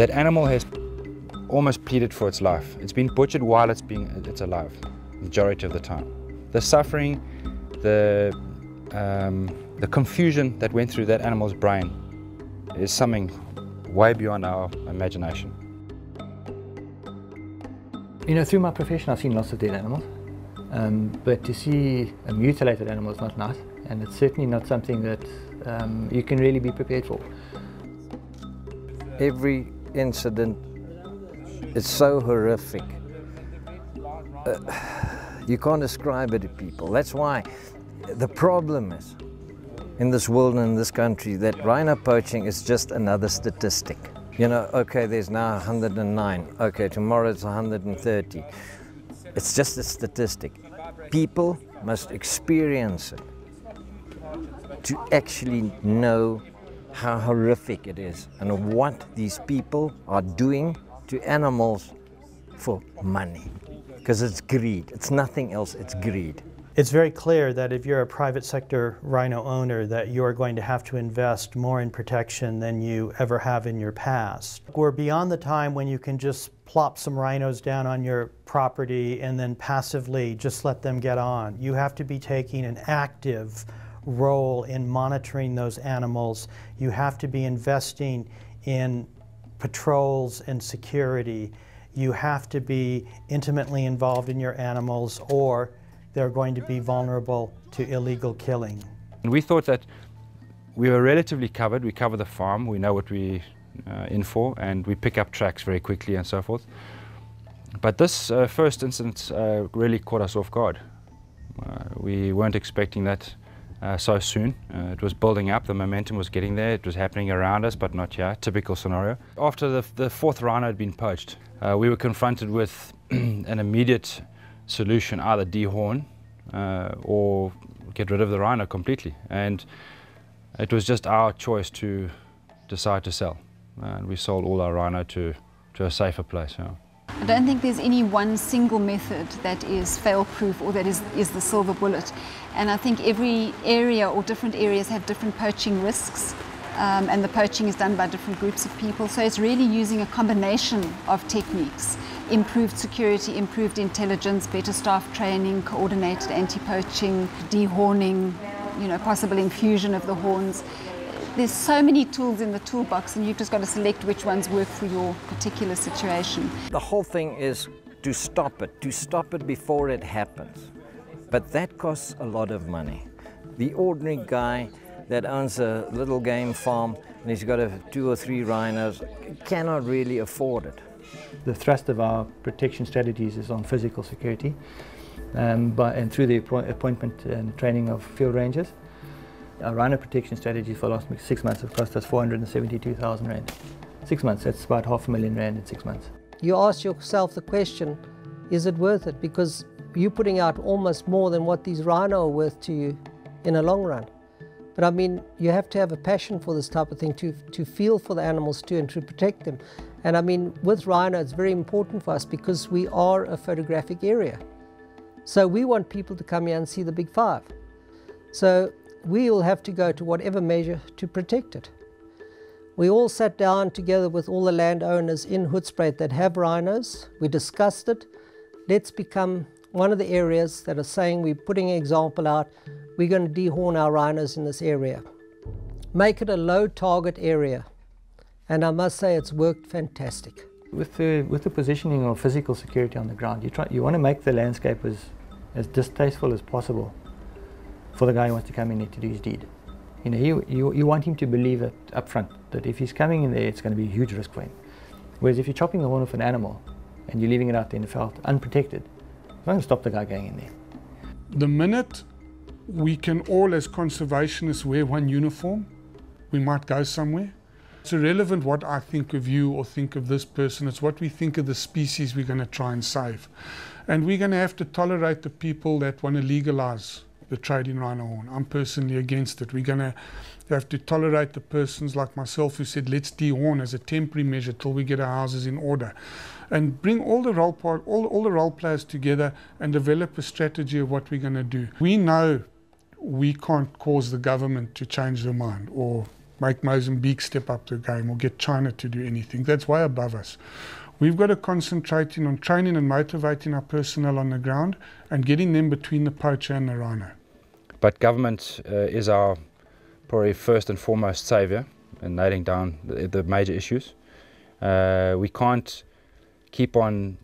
That animal has almost pleaded for its life. It's been butchered while it's alive, the majority of the time. The suffering, the confusion that went through that animal's brain is something way beyond our imagination. You know, through my profession I've seen lots of dead animals, but to see a mutilated animal is not nice, and it's certainly not something that you can really be prepared for. Every incident is so horrific. You can't describe it to people. That's why the problem is, in this world and in this country, that rhino poaching is just another statistic. You know, okay, there's now 109, okay, tomorrow it's 130. It's just a statistic. People must experience it to actually know how horrific it is and what these people are doing to animals for money. Because it's greed. It's nothing else, it's greed. It's very clear that if you're a private sector rhino owner that you're going to have to invest more in protection than you ever have in your past. We're beyond the time when you can just plop some rhinos down on your property and then passively just let them get on. You have to be taking an active role in monitoring those animals. You have to be investing in patrols and security. You have to be intimately involved in your animals, or they're going to be vulnerable to illegal killing. And we thought that we were relatively covered. We cover the farm, we know what we're in for, and we pick up tracks very quickly and so forth. But this first incident really caught us off guard. We weren't expecting that so soon. It was building up, the momentum was getting there, it was happening around us, but not here, typical scenario. After the fourth rhino had been poached, we were confronted with an immediate solution: either dehorn or get rid of the rhino completely. And it was just our choice to decide to sell. And we sold all our rhino to a safer place. Yeah. I don't think there's any one single method that is fail-proof or that is the silver bullet. And I think every area or different areas have different poaching risks, and the poaching is done by different groups of people. So it's really using a combination of techniques: improved security, improved intelligence, better staff training, coordinated anti-poaching, dehorning, you know, possible infusion of the horns. There's so many tools in the toolbox, and you've just got to select which ones work for your particular situation. The whole thing is to stop it before it happens. But that costs a lot of money. The ordinary guy that owns a little game farm and he's got 2 or 3 rhinos cannot really afford it. The thrust of our protection strategies is on physical security, and through the appointment and training of field rangers. Our rhino protection strategy for the last 6 months have cost us 472,000 rand. 6 months, that's about R500,000 in 6 months. You ask yourself the question, is it worth it? Because you're putting out almost more than what these rhino are worth to you in a long run. But I mean, you have to have a passion for this type of thing, to feel for the animals too and to protect them. And I mean, with rhino, it's very important for us because we are a photographic area. So we want people to come here and see the big five. So we will have to go to whatever measure to protect it. We all sat down together with all the landowners in Hoedspruit that have rhinos. We discussed it. Let's become one of the areas that are saying we're putting an example out. We're going to dehorn our rhinos in this area. Make it a low target area. And I must say it's worked fantastic. With the positioning of physical security on the ground, you want to make the landscape as distasteful as possible for the guy who wants to come in there to do his deed. You know, you want him to believe it up front, that if he's coming in there, it's going to be a huge risk for him. Whereas if you're chopping the horn off an animal and you're leaving it out there in the veld unprotected, it's not going to stop the guy going in there. The minute we can all, as conservationists, wear one uniform, we might go somewhere. It's irrelevant what I think of you or think of this person, it's what we think of the species we're going to try and save. And we're going to have to tolerate the people that want to legalize the trade in rhino horn. I'm personally against it. We're going to have to tolerate the persons like myself who said let's dehorn as a temporary measure till we get our houses in order, and bring all the role players together and develop a strategy of what we're going to do. We know we can't cause the government to change their mind or make Mozambique step up the game or get China to do anything. That's way above us. We've got to concentrate on training and motivating our personnel on the ground and getting them between the poacher and the rhino. But government is our probably first and foremost saviour in nailing down the major issues. We can't keep on,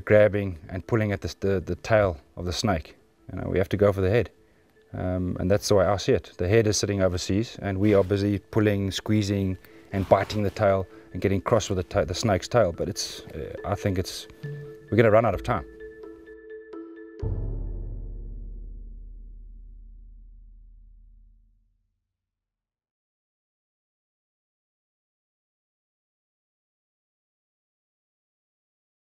grabbing and pulling at the tail of the snake. We have to go for the head. And that's the way I see it. The head is sitting overseas and we are busy pulling, squeezing and biting the tail and getting cross with the snake's tail. But I think we're going to run out of time.